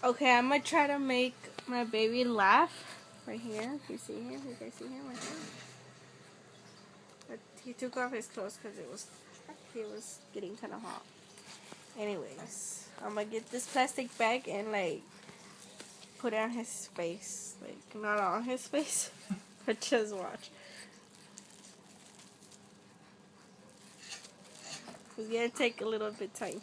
Okay, I'm gonna try to make my baby laugh. Right here. You see him? You guys see him right here? But he took off his clothes because he was getting kind of hot. Anyways, I'm gonna get this plastic bag and like put it on his face. Like not on his face, but just watch. It's gonna take a little bit time.